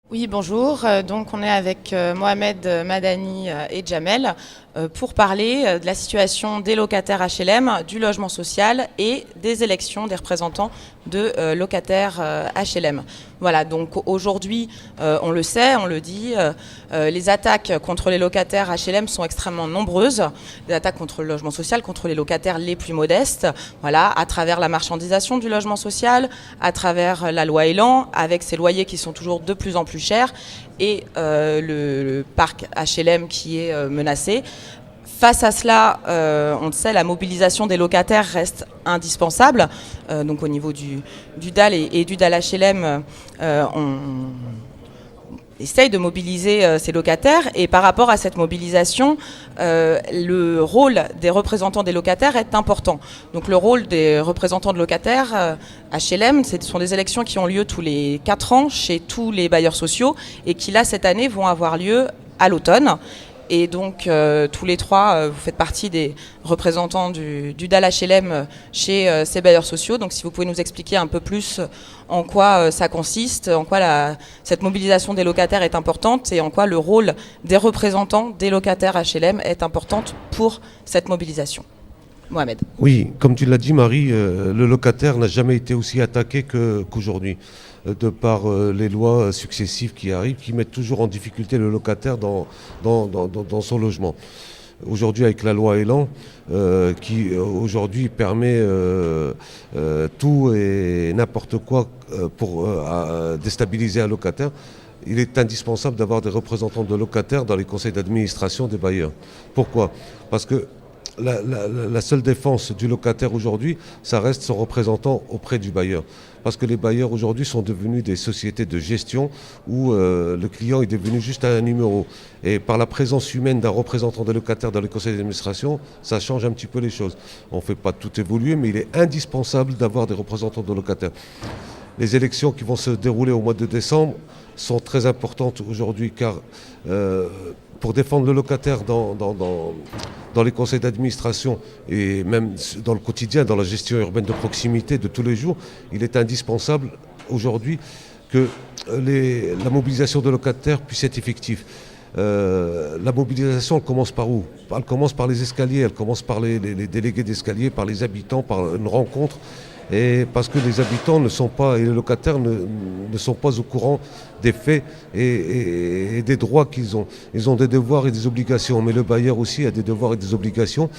Oui, bonjour. Donc, on est avec Mohamed Madani et Jamel pour parler de la situation des locataires HLM, du logement social et des élections des représentants de locataires HLM. Voilà, donc aujourd'hui, on le sait, on le dit, les attaques contre les locataires HLM sont extrêmement nombreuses. Des attaques contre le logement social, contre les locataires les plus modestes, voilà, à travers la marchandisation du logement social, à travers la loi Elan, avec ces loyers qui sont toujours de plus en plus chers, et le parc HLM qui est menacé. Face à cela, on le sait, la mobilisation des locataires reste indispensable. Donc au niveau du DAL et du DAL HLM, on essaye de mobiliser ces locataires. Et par rapport à cette mobilisation, le rôle des représentants des locataires est important. Donc le rôle des représentants de locataires HLM, ce sont des élections qui ont lieu tous les 4 ans chez tous les bailleurs sociaux et qui là, cette année, vont avoir lieu à l'automne. Et donc, tous les trois, vous faites partie des représentants du DAL HLM chez ces bailleurs sociaux. Donc, si vous pouvez nous expliquer un peu plus en quoi ça consiste, en quoi cette mobilisation des locataires est importante et en quoi le rôle des représentants des locataires HLM est important pour cette mobilisation. Mohamed. Oui, comme tu l'as dit, Marie, le locataire n'a jamais été aussi attaqué qu'aujourd'hui, de par les lois successives qui arrivent, qui mettent toujours en difficulté le locataire dans son logement. Aujourd'hui, avec la loi Elan, qui aujourd'hui permet tout et n'importe quoi pour déstabiliser un locataire, il est indispensable d'avoir des représentants de locataires dans les conseils d'administration des bailleurs. Pourquoi ? Parce que la seule défense du locataire aujourd'hui, ça reste son représentant auprès du bailleur. Parce que les bailleurs aujourd'hui sont devenus des sociétés de gestion où le client est devenu juste un numéro. Et par la présence humaine d'un représentant des locataires dans les conseils d'administration, ça change un petit peu les choses. On ne fait pas tout évoluer, mais il est indispensable d'avoir des représentants de locataires. Les élections qui vont se dérouler au mois de décembre sont très importantes aujourd'hui car pour défendre le locataire dans les conseils d'administration et même dans le quotidien, dans la gestion urbaine de proximité de tous les jours, il est indispensable aujourd'hui que la mobilisation de locataires puisse être effective. La mobilisation, elle commence par où ? Elle commence par les escaliers, elle commence par les délégués d'escalier, par les habitants, par une rencontre. Et parce que les habitants ne sont pas, et les locataires ne sont pas au courant des faits et des droits qu'ils ont. Ils ont des devoirs et des obligations, mais le bailleur aussi a des devoirs et des obligations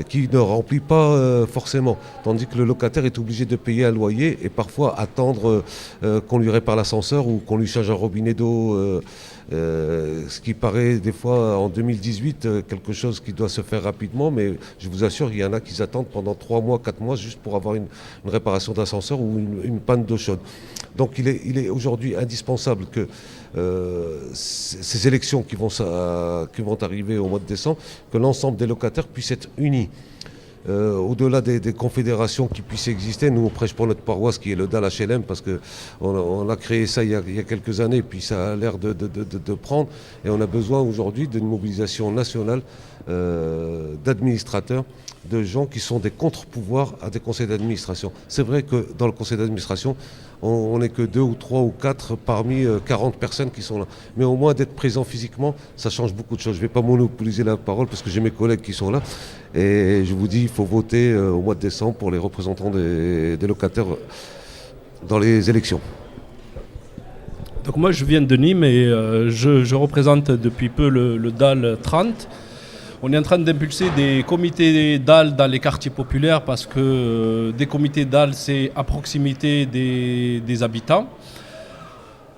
qu'il ne remplit pas forcément. Tandis que le locataire est obligé de payer un loyer et parfois attendre qu'on lui répare l'ascenseur ou qu'on lui change un robinet d'eau. Ce qui paraît des fois en 2018 quelque chose qui doit se faire rapidement, mais je vous assure, il y en a qui attendent pendant 3 mois, 4 mois juste pour avoir une réparation d'ascenseur ou une panne d'eau chaude. Donc il est aujourd'hui indispensable que ces élections qui vont arriver au mois de décembre, que l'ensemble des locataires puissent être unis. Au-delà des confédérations qui puissent exister, nous on prêche pour notre paroisse qui est le DAL HLM parce qu'on a créé ça il y a quelques années puis ça a l'air de prendre et on a besoin aujourd'hui d'une mobilisation nationale d'administrateurs, de gens qui sont des contre-pouvoirs à des conseils d'administration. C'est vrai que dans le conseil d'administration, on n'est que 2 ou 3 ou 4 parmi 40 personnes qui sont là. Mais au moins d'être présent physiquement, ça change beaucoup de choses. Je ne vais pas monopoliser la parole parce que j'ai mes collègues qui sont là. Et je vous dis, il faut voter au mois de décembre pour les représentants des locataires dans les élections. Donc moi je viens de Nîmes et je représente depuis peu le DAL 30. On est en train d'impulser des comités DAL dans les quartiers populaires parce que des comités DAL, c'est à proximité des habitants.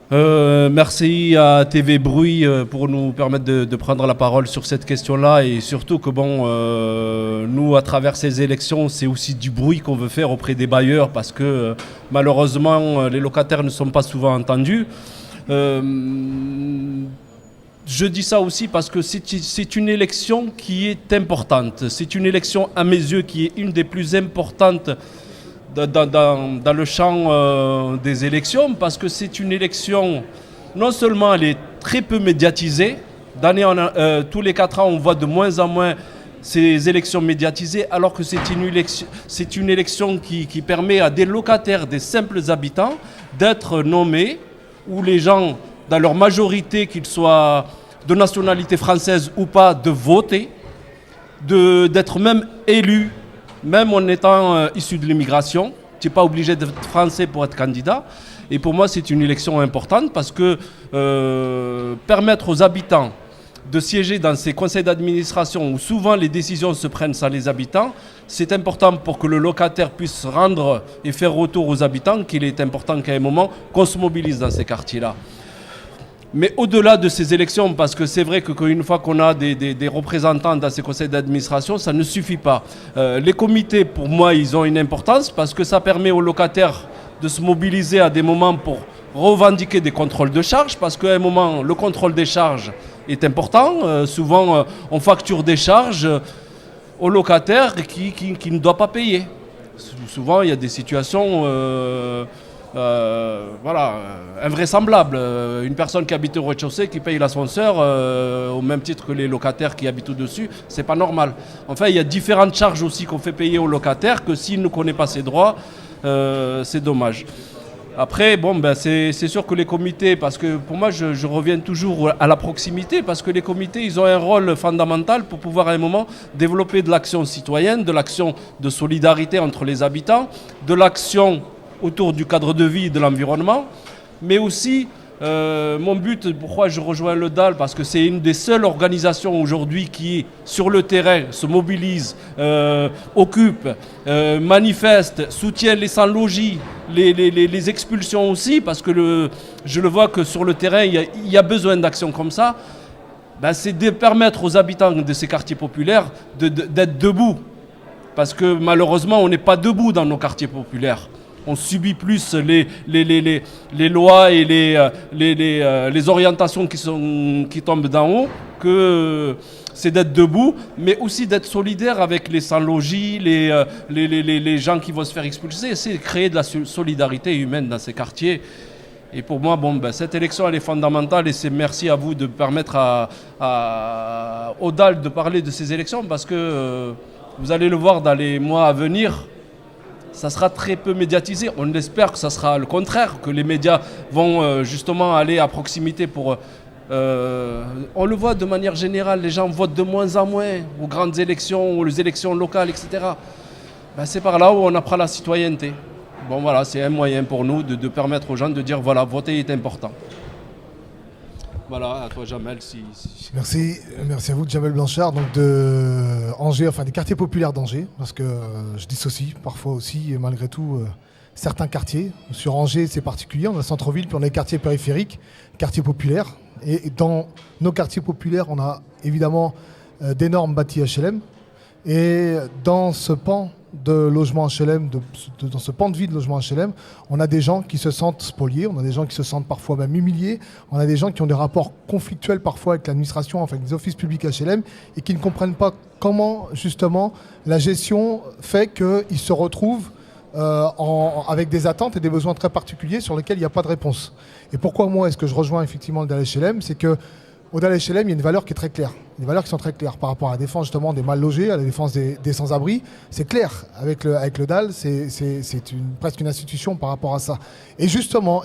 Merci à TV Bruit pour nous permettre de prendre la parole sur cette question-là et surtout que nous, à travers ces élections, c'est aussi du bruit qu'on veut faire auprès des bailleurs parce que malheureusement, les locataires ne sont pas souvent entendus. Je dis ça aussi parce que c'est une élection qui est importante. C'est une élection, à mes yeux, qui est une des plus importantes dans le champ des élections parce que c'est une élection, non seulement elle est très peu médiatisée, tous les 4 ans on voit de moins en moins ces élections médiatisées alors que c'est une élection qui permet à des locataires, des simples habitants d'être nommés où les gens dans leur majorité, qu'ils soient de nationalité française ou pas, de voter, d'être même élus, même en étant issu de l'immigration. Tu n'es pas obligé d'être français pour être candidat. Et pour moi, c'est une élection importante parce que permettre aux habitants de siéger dans ces conseils d'administration où souvent les décisions se prennent sans les habitants, c'est important pour que le locataire puisse rendre et faire retour aux habitants qu'il est important qu'à un moment qu'on se mobilise dans ces quartiers-là. Mais au-delà de ces élections, parce que c'est vrai qu'une fois qu'on a des représentants dans ces conseils d'administration, ça ne suffit pas. Les comités, pour moi, ils ont une importance parce que ça permet aux locataires de se mobiliser à des moments pour revendiquer des contrôles de charges, parce qu'à un moment, le contrôle des charges est important. Souvent, on facture des charges aux locataires qui ne doivent pas payer. Souvent, il y a des situations invraisemblables. Une personne qui habite au rez-de-chaussée qui paye l'ascenseur au même titre que les locataires qui habitent au-dessus, c'est pas normal. Enfin, il y a différentes charges aussi qu'on fait payer aux locataires que s'il ne connaît pas ses droits, c'est dommage. Après, c'est sûr que les comités, parce que pour moi, je reviens toujours à la proximité, parce que les comités, ils ont un rôle fondamental pour pouvoir à un moment développer de l'action citoyenne, de l'action de solidarité entre les habitants, de l'action autour du cadre de vie et de l'environnement, mais aussi mon but, pourquoi je rejoins le DAL, parce que c'est une des seules organisations aujourd'hui qui, sur le terrain, se mobilise, occupe, manifeste, soutient les sans-logis, les expulsions aussi, parce que je le vois que sur le terrain, il y a besoin d'actions comme ça. C'est de permettre aux habitants de ces quartiers populaires d'être debout. Parce que malheureusement, on n'est pas debout dans nos quartiers populaires. On subit plus les lois et les orientations qui tombent d'en haut que c'est d'être debout, mais aussi d'être solidaire avec les sans-logis, les gens qui vont se faire expulser. C'est créer de la solidarité humaine dans ces quartiers. Et pour moi, cette élection, elle est fondamentale et c'est merci à vous de permettre au DAL de parler de ces élections parce que vous allez le voir dans les mois à venir. Ça sera très peu médiatisé. On espère que ça sera le contraire, que les médias vont justement aller à proximité pour... on le voit de manière générale, les gens votent de moins en moins aux grandes élections, aux élections locales, etc. C'est par là où on apprend la citoyenneté. C'est un moyen pour nous de permettre aux gens de dire, voilà, voter est important. Voilà, à toi Jamel. Merci à vous, Jamel Blanchard, donc de Angers, enfin des quartiers populaires d'Angers, parce que je dissocie parfois aussi, et malgré tout, certains quartiers. Sur Angers, c'est particulier, on a le centre-ville, puis on a les quartiers périphériques, quartiers populaires. Et dans nos quartiers populaires, on a évidemment d'énormes bâtis HLM. Et dans ce pan de logement HLM, dans ce pan de vie de logement HLM, on a des gens qui se sentent spoliés, on a des gens qui se sentent parfois même humiliés, on a des gens qui ont des rapports conflictuels parfois avec l'administration, enfin avec les offices publics HLM, et qui ne comprennent pas comment justement la gestion fait qu'ils se retrouvent avec des attentes et des besoins très particuliers sur lesquels il n'y a pas de réponse. Et pourquoi moi est-ce que je rejoins effectivement le DAL HLM, c'est que au DAL HLM, il y a une valeur qui est très claire. Des valeurs qui sont très claires par rapport à la défense justement des mal logés, à la défense des sans-abri. C'est clair. Avec le DAL, c'est presque une institution par rapport à ça. Et justement,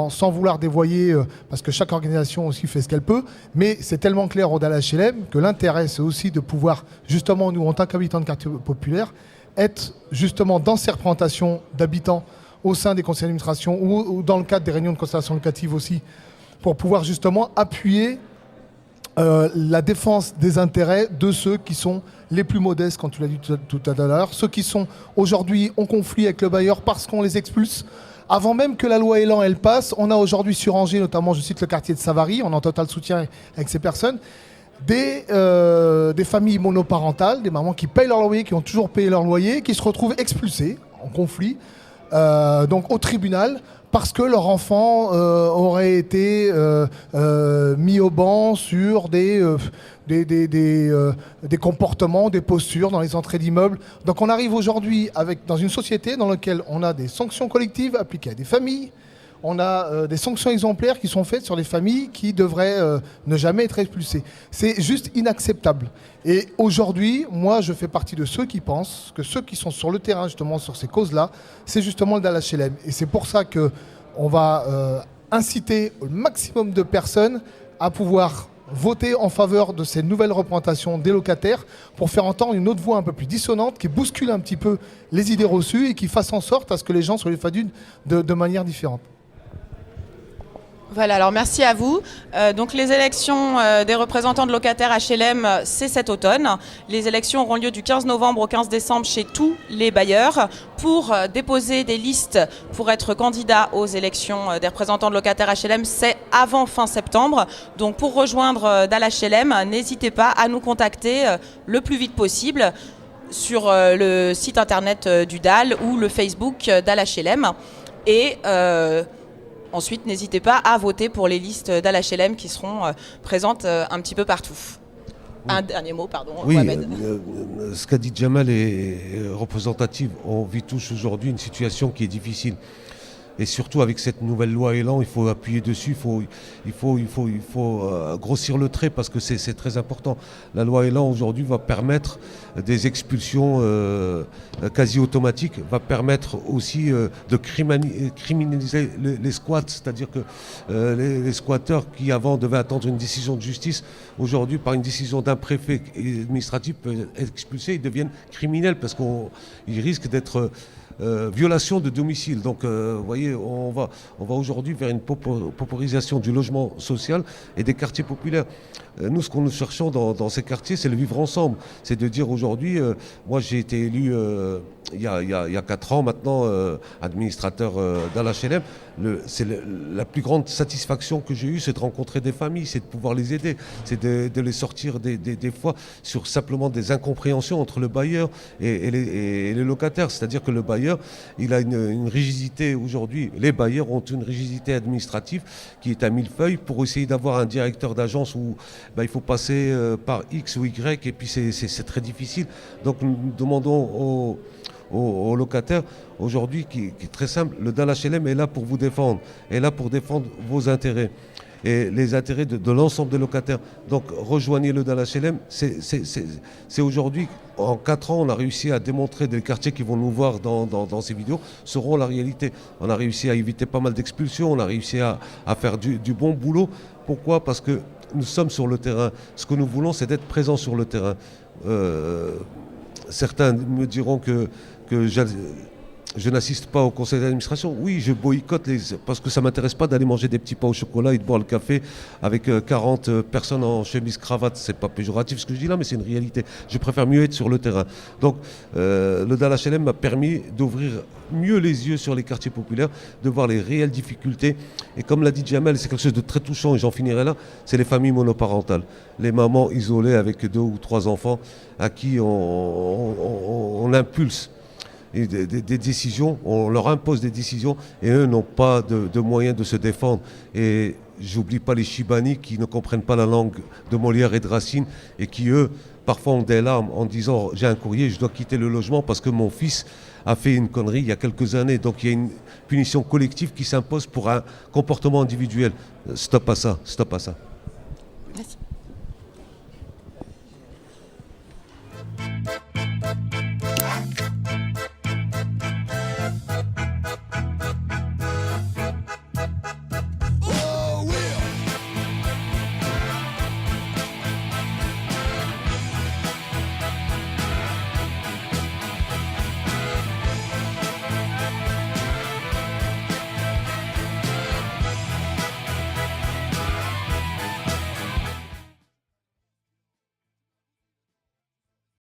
sans vouloir dévoyer, parce que chaque organisation aussi fait ce qu'elle peut, mais c'est tellement clair au DAL HLM que l'intérêt, c'est aussi de pouvoir, justement, nous, en tant qu'habitants de quartier populaire, être justement dans ces représentations d'habitants au sein des conseils d'administration ou dans le cadre des réunions de concertation locative aussi, pour pouvoir justement appuyer la défense des intérêts de ceux qui sont les plus modestes, quand tu l'as dit tout à l'heure, ceux qui sont aujourd'hui en conflit avec le bailleur parce qu'on les expulse. Avant même que la loi Elan elle passe, on a aujourd'hui sur Angers, notamment je cite le quartier de Savary, on est en total soutien avec ces personnes, des familles monoparentales, des mamans qui payent leur loyer, qui ont toujours payé leur loyer, qui se retrouvent expulsées en conflit, donc au tribunal, parce que leur enfant aurait été mis au banc sur des comportements, des postures dans les entrées d'immeubles. Donc on arrive aujourd'hui dans une société dans laquelle on a des sanctions collectives appliquées à des familles, on a des sanctions exemplaires qui sont faites sur les familles qui devraient ne jamais être expulsées. C'est juste inacceptable. Et aujourd'hui, moi, je fais partie de ceux qui pensent que ceux qui sont sur le terrain, justement, sur ces causes-là, c'est justement le DAL HLM. Et c'est pour ça qu'on va inciter le maximum de personnes à pouvoir voter en faveur de ces nouvelles représentations des locataires pour faire entendre une autre voix un peu plus dissonante qui bouscule un petit peu les idées reçues et qui fasse en sorte à ce que les gens soient évalués de manière différente. Voilà, alors merci à vous. Donc les élections des représentants de locataires HLM, c'est cet automne. Les élections auront lieu du 15 novembre au 15 décembre chez tous les bailleurs. Pour déposer des listes pour être candidat aux élections des représentants de locataires HLM, c'est avant fin septembre. Donc pour rejoindre DAL HLM, n'hésitez pas à nous contacter le plus vite possible sur le site internet du DAL ou le Facebook DAL HLM. Et ensuite, n'hésitez pas à voter pour les listes d'ALHLM qui seront présentes un petit peu partout. Oui. Un dernier mot, pardon. Oui, Mohamed. Ce qu'a dit Jamal est représentatif. On vit tous aujourd'hui une situation qui est difficile. Et surtout avec cette nouvelle loi Elan, il faut appuyer dessus, il faut grossir le trait parce que c'est très important. La loi Elan aujourd'hui va permettre des expulsions quasi automatiques, va permettre aussi de criminaliser les squats, c'est-à-dire que les squatteurs qui avant devaient attendre une décision de justice, aujourd'hui par une décision d'un préfet administratif peuvent être expulsés, ils deviennent criminels parce qu'ils risquent d'être violation de domicile. Donc, vous voyez, on va aujourd'hui vers une pauperisation du logement social et des quartiers populaires. Nous, ce que nous cherchons dans ces quartiers, c'est le vivre ensemble. C'est de dire aujourd'hui, moi j'ai été élu il y a 4 ans maintenant, administrateur d'ALHLM. C'est la plus grande satisfaction que j'ai eue, c'est de rencontrer des familles, c'est de pouvoir les aider, c'est de les sortir des fois sur simplement des incompréhensions entre le bailleur et les locataires. C'est-à-dire que le bailleur, il a une rigidité aujourd'hui. Les bailleurs ont une rigidité administrative qui est à millefeuille pour essayer d'avoir un directeur d'agence où il faut passer par X ou Y et puis c'est très difficile. Donc nous demandons aux locataires aujourd'hui qui est très simple, le DAL HLM est là pour vous défendre, est là pour défendre vos intérêts et les intérêts de l'ensemble des locataires. Donc rejoignez le DAL HLM, c'est aujourd'hui, en 4 ans, on a réussi à démontrer des quartiers qui vont nous voir dans ces vidéos seront la réalité. On a réussi à éviter pas mal d'expulsions, on a réussi à faire du bon boulot. Pourquoi ? Parce que nous sommes sur le terrain. Ce que nous voulons, c'est d'être présents sur le terrain. Certains me diront que je n'assiste pas au conseil d'administration. Oui, je boycotte parce que ça ne m'intéresse pas d'aller manger des petits pains au chocolat et de boire le café avec 40 personnes en chemise cravate. C'est pas péjoratif ce que je dis là, mais c'est une réalité. Je préfère mieux être sur le terrain. Donc le DAL HLM m'a permis d'ouvrir mieux les yeux sur les quartiers populaires, de voir les réelles difficultés. Et comme l'a dit Jamel, c'est quelque chose de très touchant et j'en finirai là, c'est les familles monoparentales. Les mamans isolées avec 2 ou 3 enfants à qui on impulse et des décisions, on leur impose des décisions et eux n'ont pas de moyens de se défendre. Et j'oublie pas les Chibani qui ne comprennent pas la langue de Molière et de Racine et qui eux parfois ont des larmes en disant j'ai un courrier, je dois quitter le logement parce que mon fils a fait une connerie il y a quelques années. Donc il y a une punition collective qui s'impose pour un comportement individuel. Stop à ça, stop à ça.